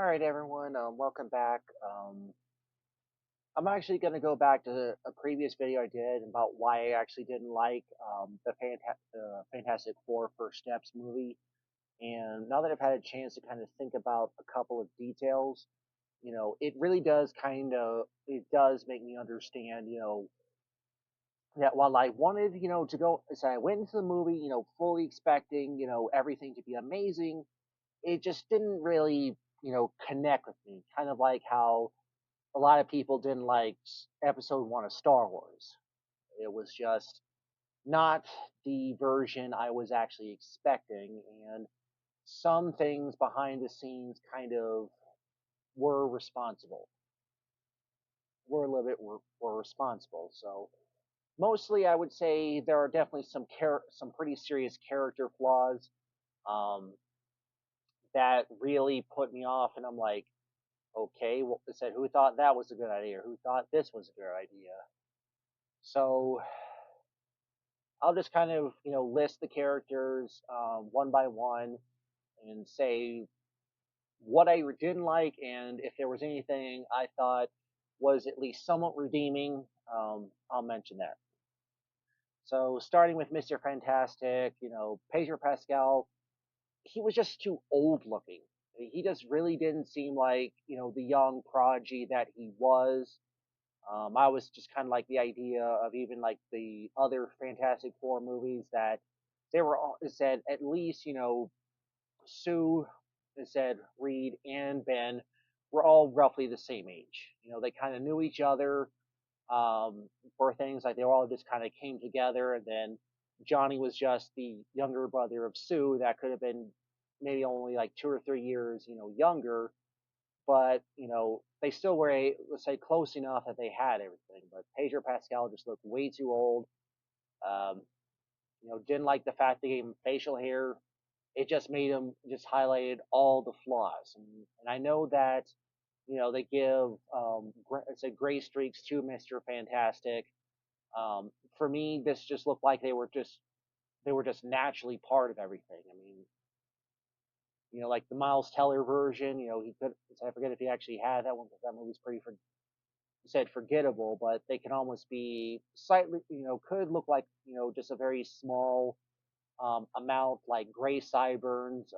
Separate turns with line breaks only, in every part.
All right, everyone. Welcome back. I'm actually going to go back to a previous video I did about why I actually didn't like the Fantastic Four First Steps movie. And now that I've had a chance to kind of think about a couple of details, it really does it does make me understand, that while I wanted, to go, so I went into the movie, fully expecting, everything to be amazing, it just didn't really, connect with me. Kind of like how a lot of people didn't like episode one of Star Wars. It was just not the version I was actually expecting, and some things behind the scenes kind of were responsible, were a little bit were responsible. So mostly, I would say there are definitely some pretty serious character flaws um, that really put me off, and I'm like, okay, well, I said, who thought that was a good idea? Who thought this was a good idea? So I'll just kind of, list the characters one by one and say what I didn't like and if there was anything I thought was at least somewhat redeeming, I'll mention that. So starting with Mr. Fantastic, Pedro Pascal, he was just too old looking. He just really didn't seem like, the young prodigy that he was. I was just kind of like the idea of even like the other Fantastic Four movies that they were all it said at least Sue, it said Reed and Ben were all roughly the same age. They kind of knew each other for things like they all just kind of came together, and then Johnny was just the younger brother of Sue that could have been maybe only like 2 or 3 years younger, but they still were let's say close enough that they had everything. But Pedro Pascal just looked way too old. Um, didn't like the fact they gave him facial hair. It just made him just highlighted all the flaws. And I know that they give it's a gray streaks to Mister Fantastic. For me, this just looked like they were just naturally part of everything. I mean, like the Miles Teller version, he could. I forget if he actually had that one because that movie's pretty said forgettable, but they can almost be slightly, could look like just a very small amount, like gray sideburns.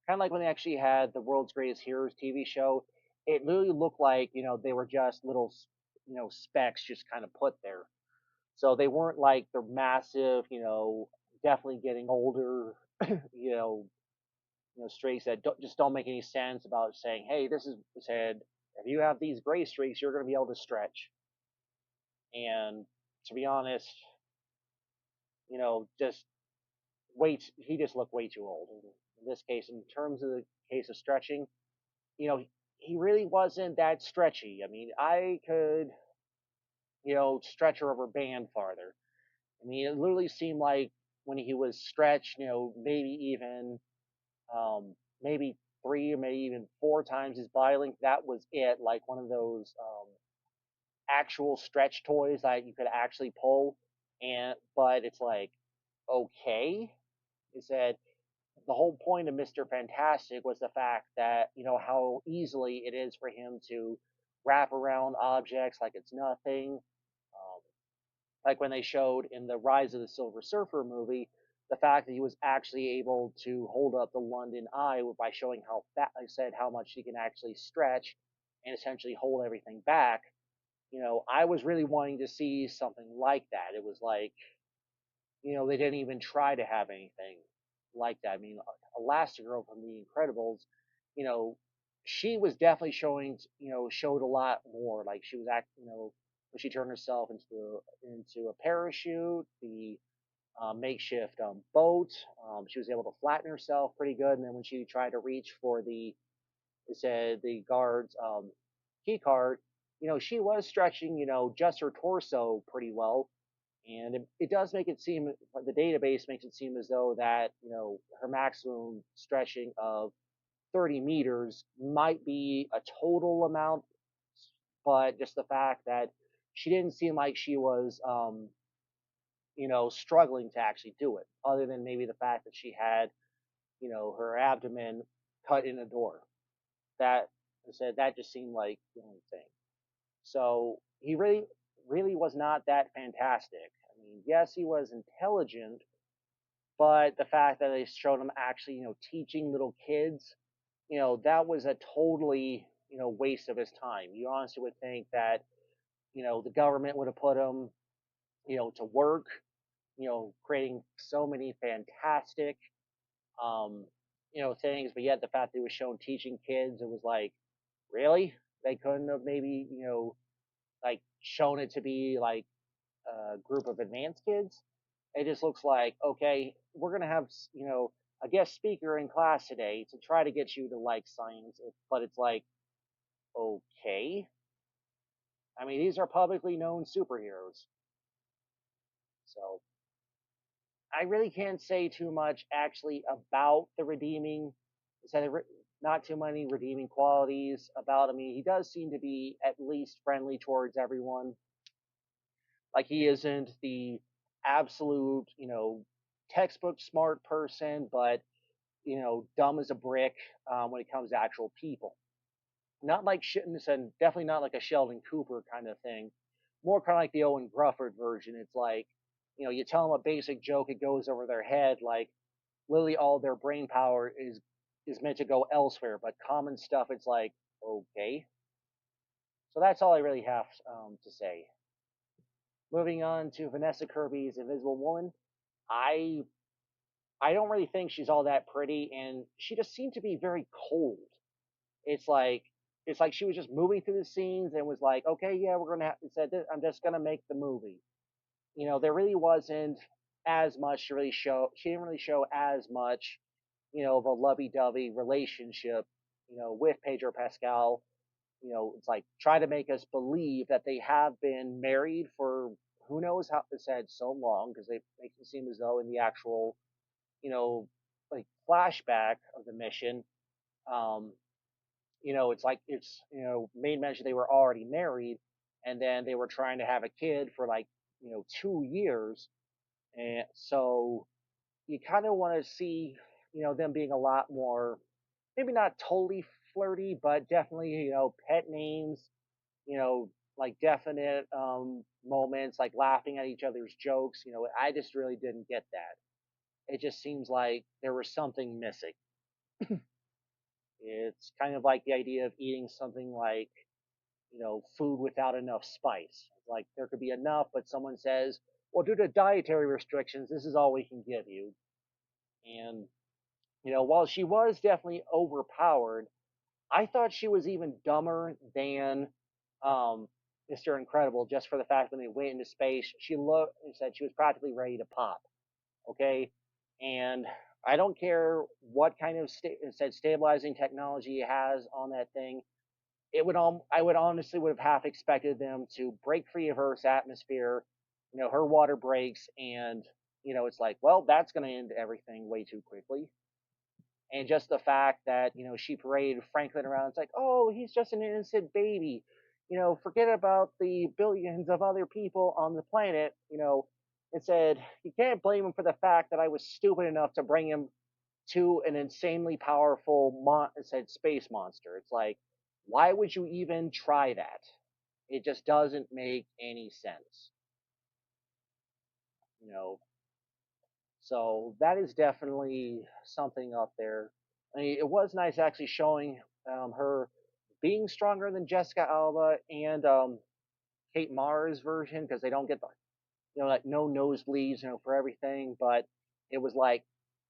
Kind of like when they actually had the World's Greatest Heroes TV show. It literally looked like they were just little specks just kind of put there. So they weren't like the massive, definitely getting older, you know, streaks that just don't make any sense about saying, hey, this is said if you have these gray streaks, you're going to be able to stretch. And to be honest, just he just looked way too old. In this case, in terms of the case of stretching, you know, he really wasn't that stretchy. I mean, I could, stretch a rubber band farther. I mean, it literally seemed like when he was stretched, maybe even, maybe three or maybe even four times his body length. That was it. Like one of those actual stretch toys that you could actually pull. But it's like, okay, he said the whole point of Mr. Fantastic was the fact that, how easily it is for him to wrap around objects like it's nothing. Like when they showed in the Rise of the Silver Surfer movie, the fact that he was actually able to hold up the London Eye by showing how fat, I said, how much he can actually stretch and essentially hold everything back. I was really wanting to see something like that. It was like, they didn't even try to have anything like that. I mean, Elastigirl from The Incredibles, you know, she was definitely showed a lot more. Like she was when she turned herself into a parachute, the makeshift boat, she was able to flatten herself pretty good. And then when she tried to reach for it said the guard's key card, she was stretching, just her torso pretty well, and it does make it seem the database makes it seem as though that her maximum stretching of 30 meters might be a total amount, but just the fact that she didn't seem like she was struggling to actually do it, other than maybe the fact that she had her abdomen cut in a door. That said, that just seemed like the only thing. So he really was not that fantastic. I mean, yes, he was intelligent, but the fact that they showed him actually, teaching little kids, that was a totally, waste of his time. You honestly would think that, the government would have put him, to work, creating so many fantastic, um, things. But yet the fact that he was shown teaching kids, it was like, really? They couldn't have maybe, like shown it to be like a group of advanced kids. It just looks like, okay, we're gonna have, a guest speaker in class today to try to get you to like science, but it's like, okay. I mean, these are publicly known superheroes, so I really can't say too much actually about the redeeming. Said not too many redeeming qualities about him. I mean, he does seem to be at least friendly towards everyone. Like he isn't the absolute, textbook smart person, but dumb as a brick when it comes to actual people. Not like and definitely not like a Sheldon Cooper kind of thing. More kind of like the Owen Grufford version. It's like, you tell them a basic joke, it goes over their head. Like literally all their brain power is meant to go elsewhere, but common stuff, it's like, okay. So that's all I really have to say. Moving on to Vanessa Kirby's Invisible Woman, I I don't really think she's all that pretty, and she just seemed to be very cold. It's like it's like she was just moving through the scenes and was like, okay, yeah, we're gonna. Said I'm just gonna make the movie. There really wasn't as much to really show. She didn't really show as much, of a lovey-dovey relationship, with Pedro Pascal. It's like try to make us believe that they have been married for who knows how it said so long because they make it seem as though in the actual, you know, like flashback of the mission, um, it's like it's made mention they were already married, and then they were trying to have a kid for like 2 years, and so you kind of want to see them being a lot more, maybe not totally flirty, but definitely pet names, like definite moments, like laughing at each other's jokes. I just really didn't get that. It just seems like there was something missing. It's kind of like the idea of eating something like, food without enough spice. Like there could be enough, but someone says, well, due to dietary restrictions, this is all we can give you. And, while she was definitely overpowered, I thought she was even dumber than um, Mr. Incredible just for the fact when they went into space, she looked and said she was practically ready to pop. Okay. And I don't care what kind of said stabilizing technology it has on that thing. I would honestly would have half expected them to break free of Earth's atmosphere. Her water breaks, and it's like, well, that's going to end everything way too quickly. And just the fact that she paraded Franklin around, it's like, oh, he's just an innocent baby. Forget about the billions of other people on the planet. It said you can't blame him for the fact that I was stupid enough to bring him to an insanely powerful it said space monster. It's like, why would you even try that? It just doesn't make any sense. You know, so that is definitely something up there. I mean, it was nice actually showing her being stronger than Jessica Alba and Kate Mara's version because they don't get the like no nosebleeds for everything, but it was like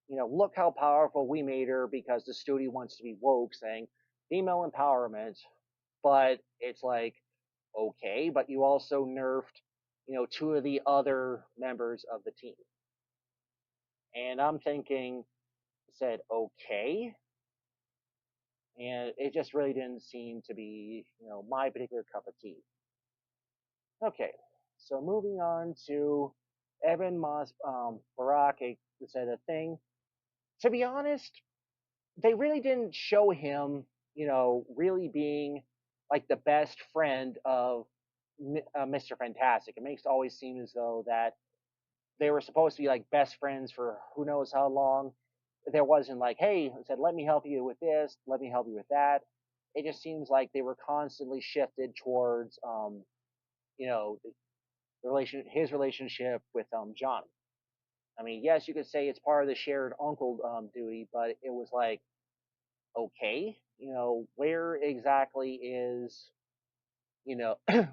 look how powerful we made her because the studio wants to be woke, saying female empowerment, but it's like okay, but you also nerfed two of the other members of the team, and I'm thinking said okay, and it just really didn't seem to be my particular cup of tea. Okay, so moving on to Evan Moss Barak said a thing. To be honest, they really didn't show him, really being like the best friend of Mr. Fantastic. It makes it always seem as though that they were supposed to be like best friends for who knows how long, there wasn't like, hey, said, let me help you with this, let me help you with that. It just seems like they were constantly shifted towards, you know, his relationship with Johnny. I mean, yes, you could say it's part of the shared uncle duty, but it was like, okay, where exactly is,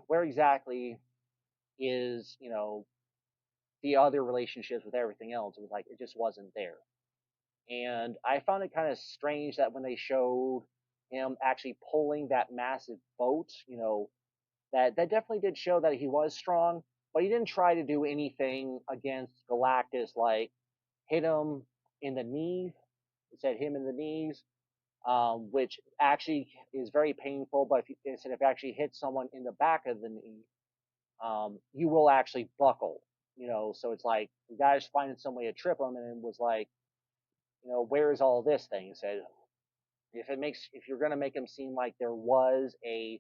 where exactly is, the other relationships with everything else? It was like it just wasn't there. And I found it kind of strange that when they showed him actually pulling that massive boat, that definitely did show that he was strong, but he didn't try to do anything against Galactus like hit him in the knee. It said him in the knees, which actually is very painful. But it said if you actually hit someone in the back of the knee, you will actually buckle. So it's like the guy's finding some way to trip him, and it was like, where's all this thing? He said if you're gonna make him seem like there was a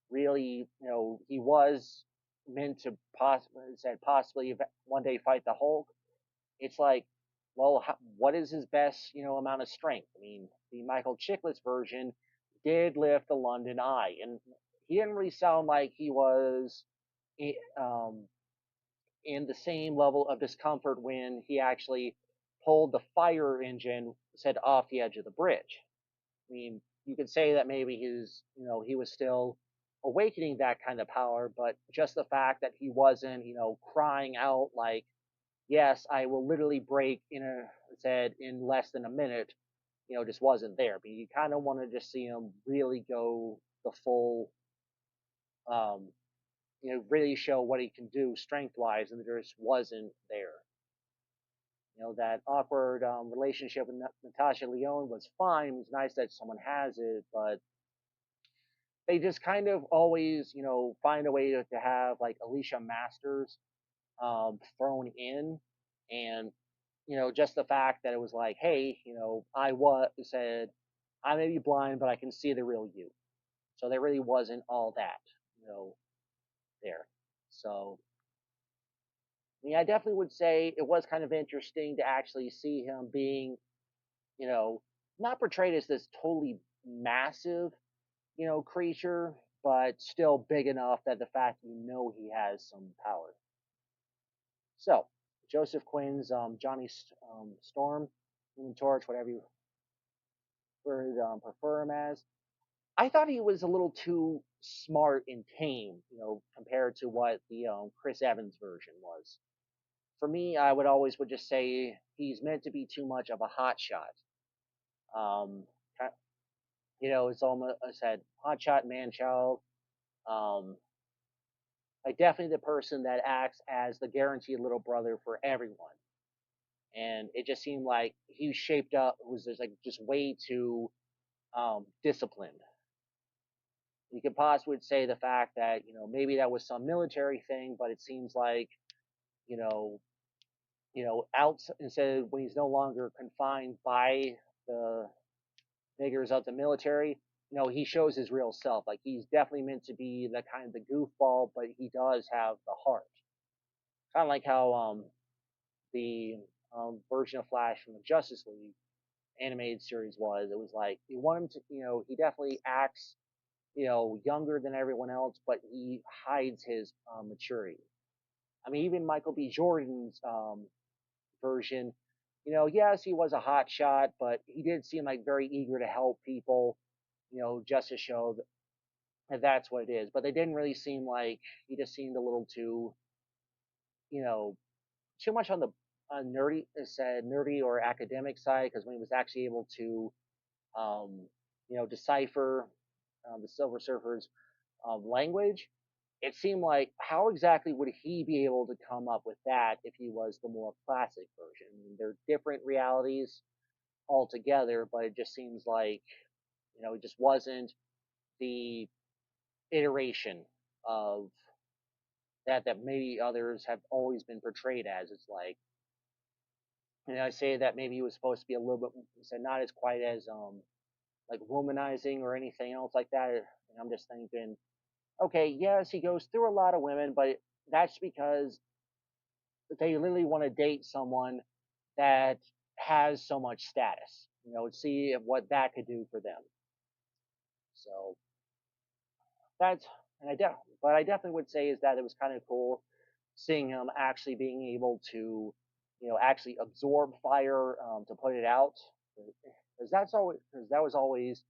really, he was meant to possibly one day fight the Hulk. It's like, well, what is his best, amount of strength? I mean, the Michael Chiklis version did lift the London Eye, and he didn't really sound like he was um, in the same level of discomfort when he actually pulled the fire engine said off the edge of the bridge. I mean, you could say that maybe he was still awakening that kind of power, but just the fact that he wasn't, crying out like, "Yes, I will literally break in a said in less than a minute," just wasn't there. But you kind of want to just see him really go the full, um, really show what he can do strength wise, and there just wasn't there. That awkward relationship with Natasha Lyonne was fine. It was nice that someone has it, but they just kind of always, find a way to have like Alicia Masters thrown in, and just the fact that it was like, hey, I was said I may be blind, but I can see the real you. So there really wasn't all that, there. So I mean, I definitely would say it was kind of interesting to actually see him being, you know, not portrayed as this totally massive, creature, but still big enough that the fact he has some power. So Joseph Quinn's Johnny Storm, Human Torch, whatever you would prefer him as. I thought he was a little too smart and tame, compared to what the Chris Evans version was. For me, I would just say he's meant to be too much of a hot shot. Um, it's almost I said hot shot man child. Um, like definitely the person that acts as the guaranteed little brother for everyone. And it just seemed like he shaped up was just like just way too disciplined. You could possibly say the fact that maybe that was some military thing, but it seems like you know out instead of when he's no longer confined by the figures of the military, he shows his real self. Like he's definitely meant to be the kind of the goofball, but he does have the heart. Kind of like how the version of Flash from the Justice League animated series was. It was like you want him to, he definitely acts, younger than everyone else, but he hides his maturity. I mean, even Michael B. Jordan's version, yes, he was a hot shot, but he did seem like very eager to help people, just to show that that's what it is. But they didn't really seem like he just seemed a little too, you know, too much on the nerdy, said nerdy or academic side, because when he was actually able to, um, decipher the Silver Surfer's language, it seemed like how exactly would he be able to come up with that if he was the more classic version? I mean, they're different realities altogether, but it just seems like it just wasn't the iteration of that maybe others have always been portrayed as. It's like, I say that maybe he was supposed to be a little bit, so not as quite as like womanizing or anything else like that. And I'm just thinking, okay, yes, he goes through a lot of women, but that's because they literally want to date someone that has so much status. See what that could do for them. So that's and but I definitely would say is that it was kind of cool seeing him actually being able to, actually absorb fire to put it out. Because that was always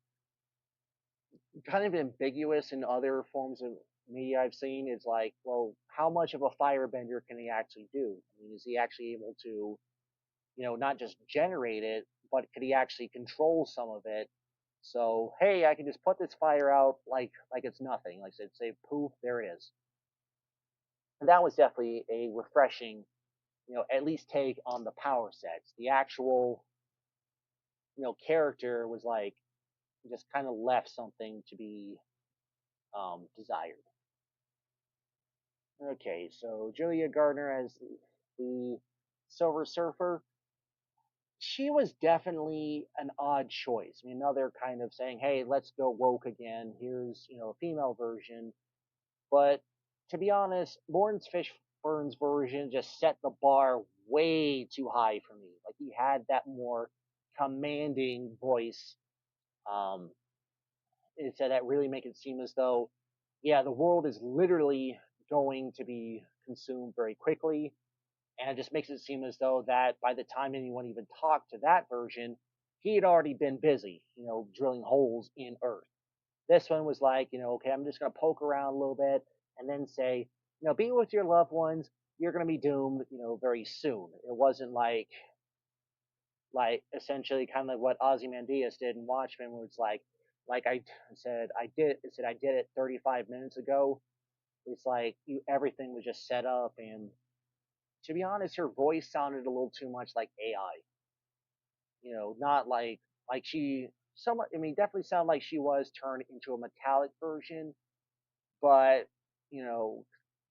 kind of ambiguous in other forms of media I've seen. Is like, well, how much of a firebender can he actually do? I mean, is he actually able to, not just generate it, but could he actually control some of it? So, hey, I can just put this fire out like it's nothing. Like I said, say poof, there it is. And that was definitely a refreshing, at least take on the power sets. The actual, character was like just kind of left something to be desired. Okay, so Julia Gardner as the Silver Surfer, she was definitely an odd choice. I mean, another kind of saying, "Hey, let's go woke again. Here's a female version." But to be honest, Lawrence Fishburne's version just set the bar way too high for me. Like he had that more commanding voice. Um, it said that really make it seem as though, yeah, the world is literally going to be consumed very quickly, and it just makes it seem as though that by the time anyone even talked to that version, he had already been busy, drilling holes in Earth. This one was like, okay, I'm just gonna poke around a little bit and then say, be with your loved ones. You're gonna be doomed, very soon. It wasn't like essentially kind of like what Ozymandias did in Watchmen, where it's like I said, I did it 35 minutes ago. It's like everything was just set up, and to be honest, her voice sounded a little too much like AI. Not like she somewhat. I mean, definitely sounded like she was turned into a metallic version, but you know,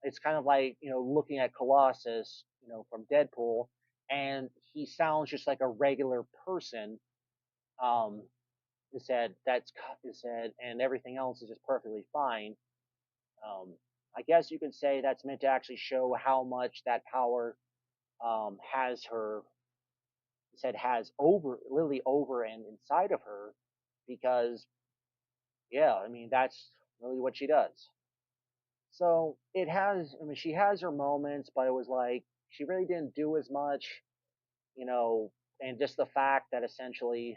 it's kind of like looking at Colossus, from Deadpool, and he sounds just like a regular person. Um, said, and everything else is just perfectly fine. Um, I guess you could say that's meant to actually show how much that power has her said has over literally over and inside of her, because yeah, I mean that's really what she does. So it has, I mean, she has her moments, but it was like she really didn't do as much, you know, and just the fact that essentially,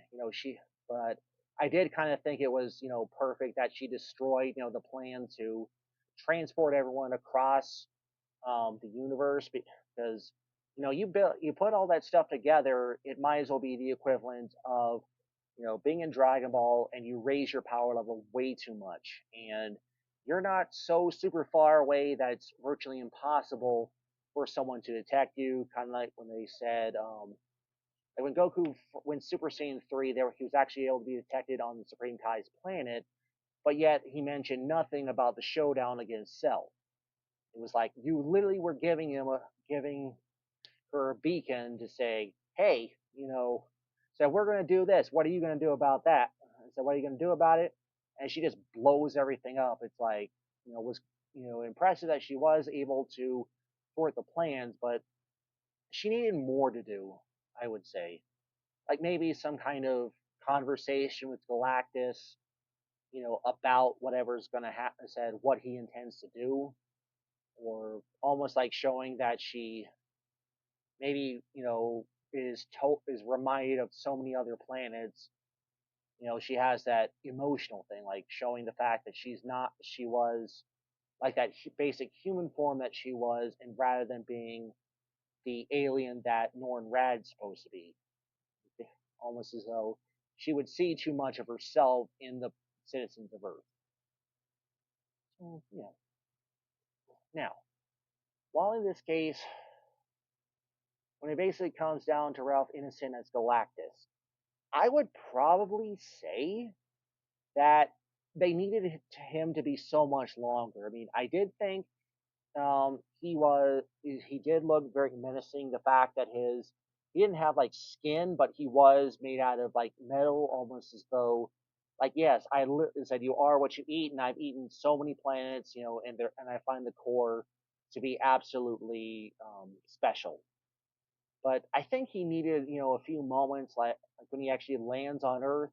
but I did kind of think it was, perfect that she destroyed, the plan to transport everyone across the universe, because, you put all that stuff together, it might as well be the equivalent of, being in Dragon Ball and you raise your power level way too much, and you're not so super far away that it's virtually impossible for someone to detect you. Kind of like when they said, like when Goku went Super Saiyan 3, he was actually able to be detected on the Supreme Kai's planet, but yet he mentioned nothing about the showdown against Cell. It was like you literally were giving her a beacon to say, hey, so we're going to do this. What are you going to do about that? So what are you going to do about it? And she just blows everything up. It's like, was, impressive that she was able to thwart the plans, but she needed more to do, I would say. Like maybe some kind of conversation with Galactus, about whatever's going to happen, said what he intends to do, or almost like showing that she maybe is reminded of so many other planets. She has that emotional thing, like showing the fact that she was like that basic human form that she was, and rather than being the alien that Norn Rad's supposed to be, almost as though she would see too much of herself in the citizens of Earth. So, yeah. Now, while in this case, when it basically comes down to Ralph Innocent as Galactus, I would probably say that they needed him to be so much longer. I mean, I did think he did look very menacing. The fact that he didn't have like skin, but he was made out of like metal, almost as though like yes, said you are what you eat, and I've eaten so many planets, and I find the core to be absolutely special. But I think he needed, a few moments, like when he actually lands on Earth,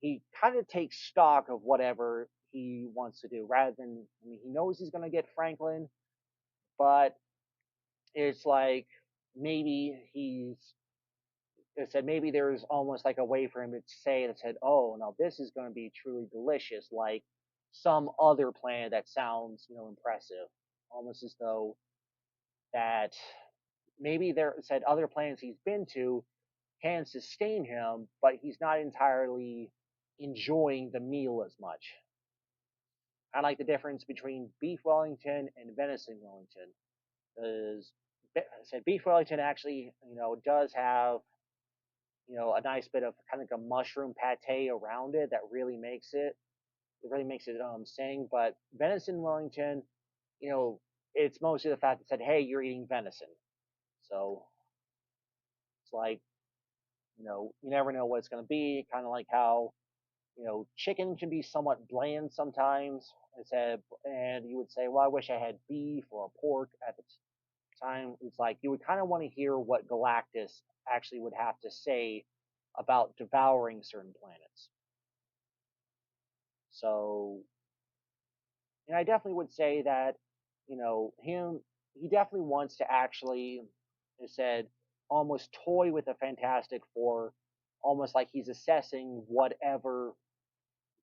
he kind of takes stock of whatever he wants to do, rather than, I mean, he knows he's going to get Franklin, but it's like maybe it said maybe there's almost like a way for him to say that said, oh, now this is going to be truly delicious, like some other planet that sounds, impressive, almost as though that maybe there said other planets he's been to can sustain him, but he's not entirely enjoying the meal as much. I like the difference between beef Wellington and venison Wellington, because I said beef Wellington actually, does have, a nice bit of kind of like a mushroom pate around it that really makes it. It really makes it sing. But venison Wellington, you know, it's mostly the fact that said, hey, you're eating venison. So it's like, you never know what it's going to be. Kind of like how, chicken can be somewhat bland sometimes. I said, and you would say, well, I wish I had beef or pork at the time. It's like you would kind of want to hear what Galactus actually would have to say about devouring certain planets. So, and I definitely would say that, he definitely wants to actually, I said, almost toy with the Fantastic Four, almost like he's assessing whatever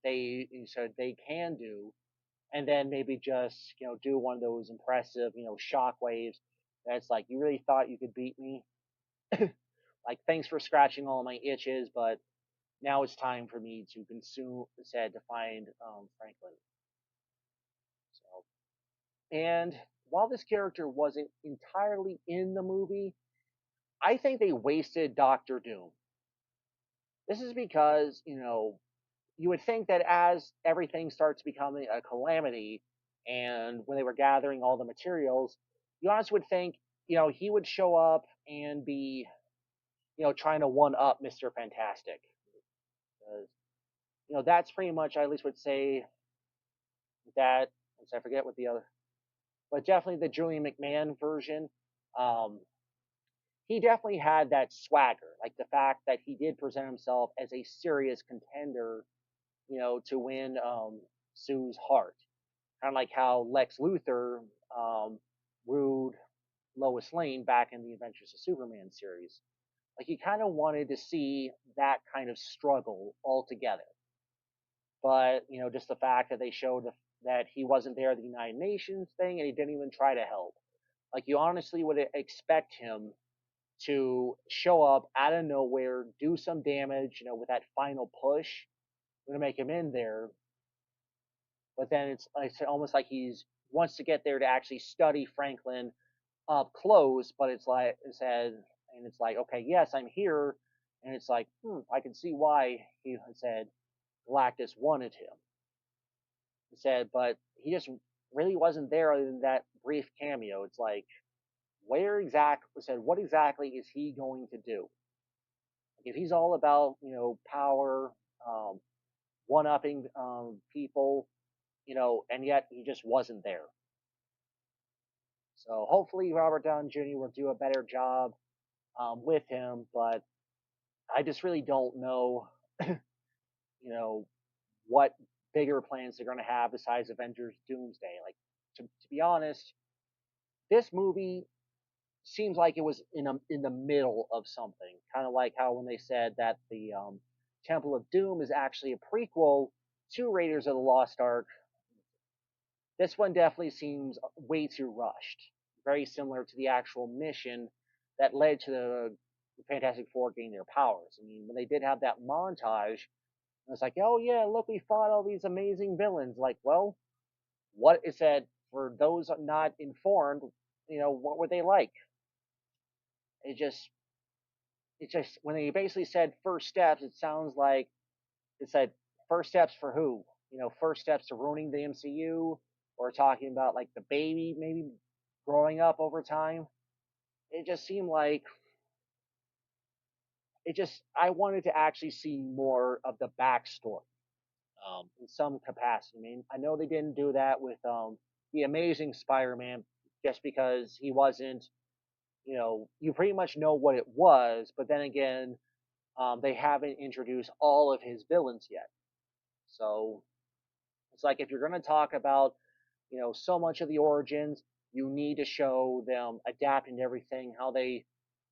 he said they can do, and then maybe just, do one of those impressive, shock waves that's like, you really thought you could beat me? Like, thanks for scratching all my itches, but now it's time for me to consume, said, to find Franklin. So, and while this character wasn't entirely in the movie, I think they wasted Doctor Doom. This is because, you would think that as everything starts becoming a calamity, and when they were gathering all the materials, you honestly would think, he would show up and be, trying to one up Mr. Fantastic. Because, that's pretty much, I at least would say that, I forget what the other, but definitely the Julian McMahon version. Um, he definitely had that swagger, like the fact that he did present himself as a serious contender, to win Sue's heart. Kind of like how Lex Luthor wooed Lois Lane back in the Adventures of Superman series. Like he kind of wanted to see that kind of struggle altogether. But just the fact that they showed that he wasn't there at the United Nations thing, and he didn't even try to help. Like you honestly would expect him to show up out of nowhere, do some damage, with that final push to make him in there. But then it's like almost like he's wants to get there to actually study Franklin up close. But it's like it said, and it's like, okay, yes, I'm here, and it's like, I can see why he said Galactus wanted him. He said, but he just really wasn't there other than that brief cameo. It's like, where exactly said what exactly is he going to do? Like if he's all about power, um, one upping people, and yet he just wasn't there. So hopefully Robert Downey Jr. will do a better job with him, but I just really don't know, know, what bigger plans they're going to have besides Avengers Doomsday. Like, to be honest, this movie seems like it was in the middle of something. Kind of like how when they said that the Temple of Doom is actually a prequel to Raiders of the Lost Ark. This one definitely seems way too rushed. Very similar to the actual mission that led to the Fantastic Four gaining their powers. I mean, when they did have that montage, it's like, oh yeah, look, we fought all these amazing villains. Like, well, what is that for those not informed? What were they like? It just, when they basically said first steps, it sounds like it said first steps for who? First steps to ruining the MCU, or talking about like the baby maybe growing up over time. It just seemed like I wanted to actually see more of the backstory in some capacity. I mean, I know they didn't do that with the Amazing Spider-Man just because he wasn't, you pretty much know what it was, but then again, they haven't introduced all of his villains yet. So it's like if you're going to talk about, so much of the origins, you need to show them adapting to everything, how they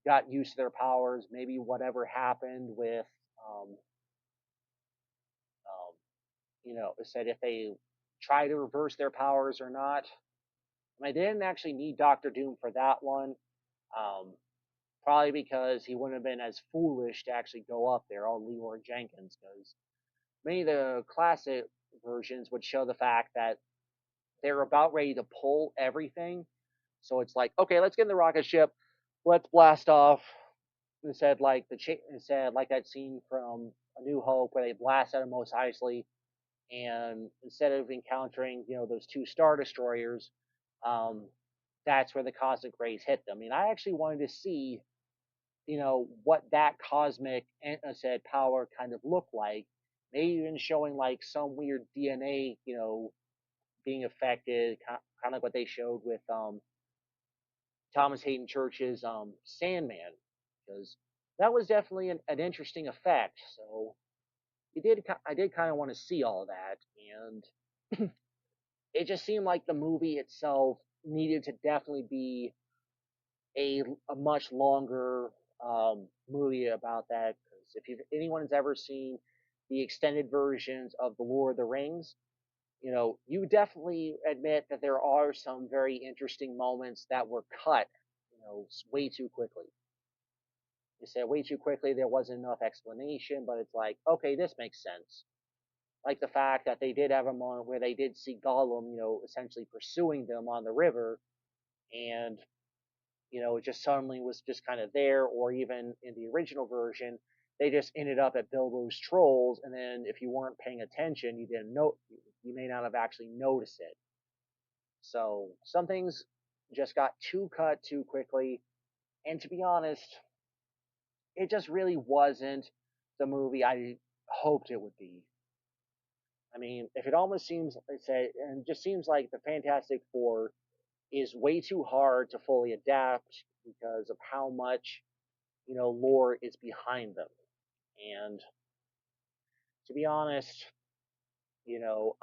got used to their powers, maybe whatever happened with, um, said if they try to reverse their powers or not. And I didn't actually need Doctor Doom for that one. Um, Probably because he wouldn't have been as foolish to actually go up there, all Leroy Jenkins, because many of the classic versions would show the fact that they're about ready to pull everything. So it's like, okay, let's get in the rocket ship, let's blast off. Instead, like that scene from A New Hope where they blast out of Mos Eisley, and instead of encountering those two star destroyers, um, that's where the cosmic rays hit them. I mean, I actually wanted to see what that cosmic said power kind of looked like. Maybe even showing like some weird DNA, being affected, kind of like what they showed with Thomas Hayden Church's Sandman, because that was definitely an interesting effect. So I did kind of want to see all that, and it just seemed like the movie itself needed to definitely be a much longer movie about that. Because if anyone's ever seen the extended versions of the Lord of the Rings, you definitely admit that there are some very interesting moments that were cut, way too quickly. You said way too quickly, there wasn't enough explanation, but it's like, okay, this makes sense. Like the fact that they did have a moment where they did see Gollum, essentially pursuing them on the river, and it just suddenly was just kind of there, or even in the original version, they just ended up at Bilbo's trolls, and then if you weren't paying attention, you didn't know, you may not have actually noticed it. So some things just got too cut too quickly, and to be honest, it just really wasn't the movie I hoped it would be. I mean, if it almost seems, and it just seems like the Fantastic Four is way too hard to fully adapt because of how much lore is behind them. And to be honest,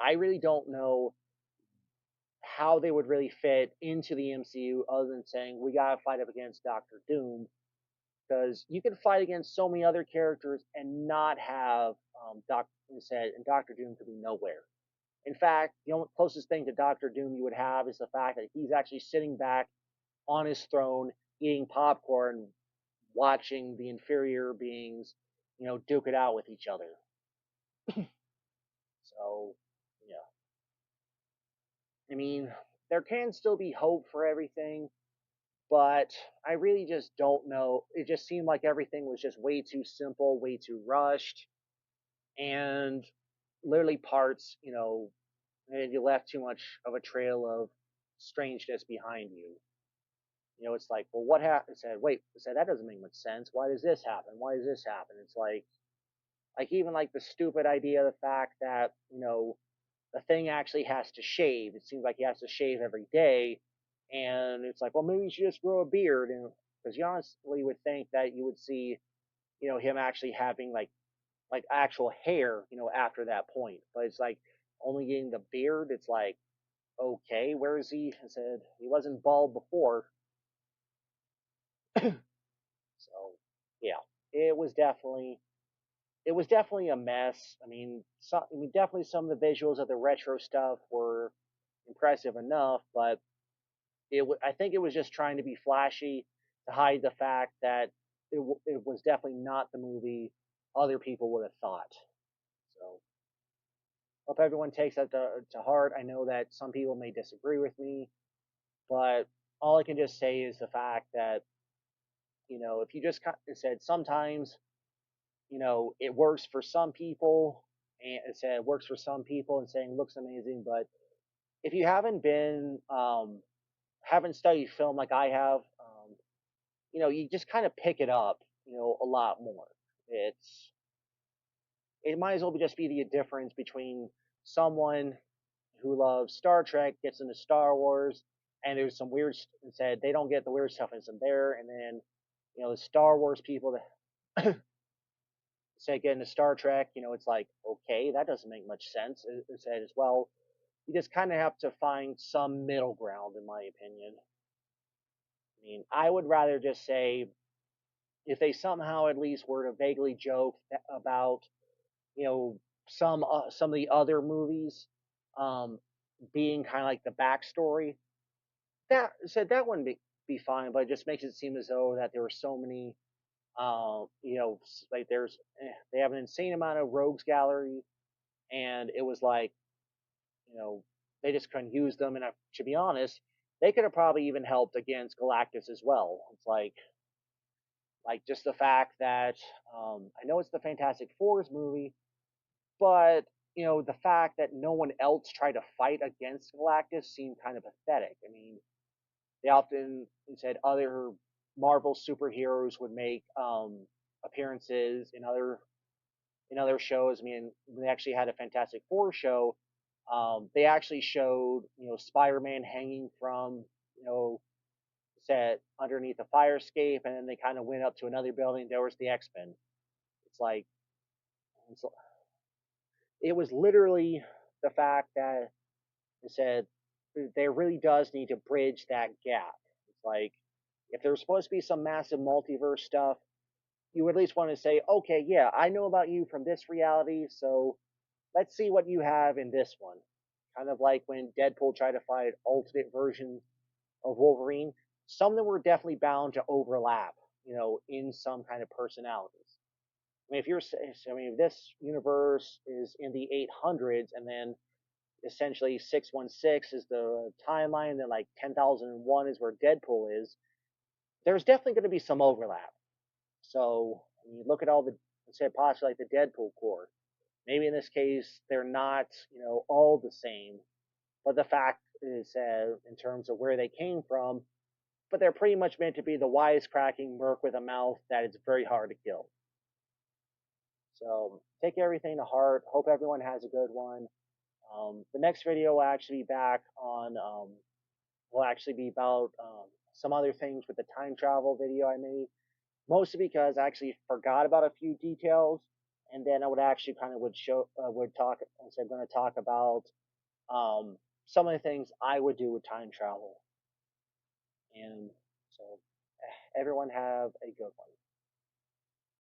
I really don't know how they would really fit into the MCU other than saying we gotta fight up against Doctor Doom, because you can fight against so many other characters and not have Doctor Doom could be nowhere. In fact, the only closest thing to Doctor Doom you would have is the fact that he's actually sitting back on his throne eating popcorn, watching the inferior beings, duke it out with each other. So, yeah. I mean, there can still be hope for everything, but I really just don't know. It just seemed like everything was just way too simple, way too rushed, and literally parts, and you left too much of a trail of strangeness behind you. It's like, well, what happened? Said, wait, said that doesn't make much sense. Why does this happen? Why does this happen? It's like even like the stupid idea of the fact that the thing actually has to shave. It seems like he has to shave every day, and it's like, well, maybe you should just grow a beard, and because you honestly would think that you would see, him actually having like actual hair, after that point. But it's like only getting the beard. It's like, okay, where is he? I said he wasn't bald before, so yeah, it was definitely it was definitely a mess. I mean, definitely some of the visuals of the retro stuff were impressive enough, but I think it was just trying to be flashy to hide the fact that it was definitely not the movie other people would have thought. So hope everyone takes that to heart. I know that some people may disagree with me, but all I can just say is the fact that if you just said sometimes it works for some people, and it said it works for some people and saying looks amazing, but if you haven't studied film like I have, you just kind of pick it up, a lot more. It might as well just be the difference between someone who loves Star Trek gets into Star Wars, and there's some weird said they don't get the weird stuff isn't there, and then the Star Wars people that say get into Star Trek, it's like okay, that doesn't make much sense. It said as well, you just kind of have to find some middle ground, in my opinion. I mean, I would rather just say if they somehow at least were to vaguely joke about you know some of the other movies um, being kind of like the backstory, that said that wouldn't be fine, but it just makes it seem as though that there were so many like they have an insane amount of rogues gallery, and it was like you know they just couldn't use them, and to be honest, they could have probably even helped against Galactus as well. It's like just the fact that I know it's the Fantastic Four's movie, but the fact that no one else tried to fight against Galactus seemed kind of pathetic. I mean, they often said other Marvel superheroes would make appearances in other shows. I mean, they actually had a Fantastic Four show. They actually showed Spider-Man hanging from you know set underneath a fire escape, and then they kind of went up to another building. There was the X-Men. It's like it's, it was literally the fact that it said there really does need to bridge that gap. It's like if there's supposed to be some massive multiverse stuff, you would at least want to say, okay, yeah, I know about you from this reality, so let's see what you have in this one. Kind of like when Deadpool tried to fight alternate versions of Wolverine, some of them were definitely bound to overlap, in some kind of personalities. I mean, if this universe is in the 800s, and then essentially 616 is the timeline, and then like 10,001 is where Deadpool is, there's definitely going to be some overlap. So when you look at all the, let's say, possibly like the Deadpool core, maybe in this case they're not, all the same, but the fact is, in terms of where they came from, but they're pretty much meant to be the wisecracking merc with a mouth that it's very hard to kill. So take everything to heart. Hope everyone has a good one. The next video will actually be back on, will actually be about some other things with the time travel video I made. Mostly because I actually forgot about a few details, and then I would actually kind of would talk. So I'm going to talk about some of the things I would do with time travel. And so everyone have a good one.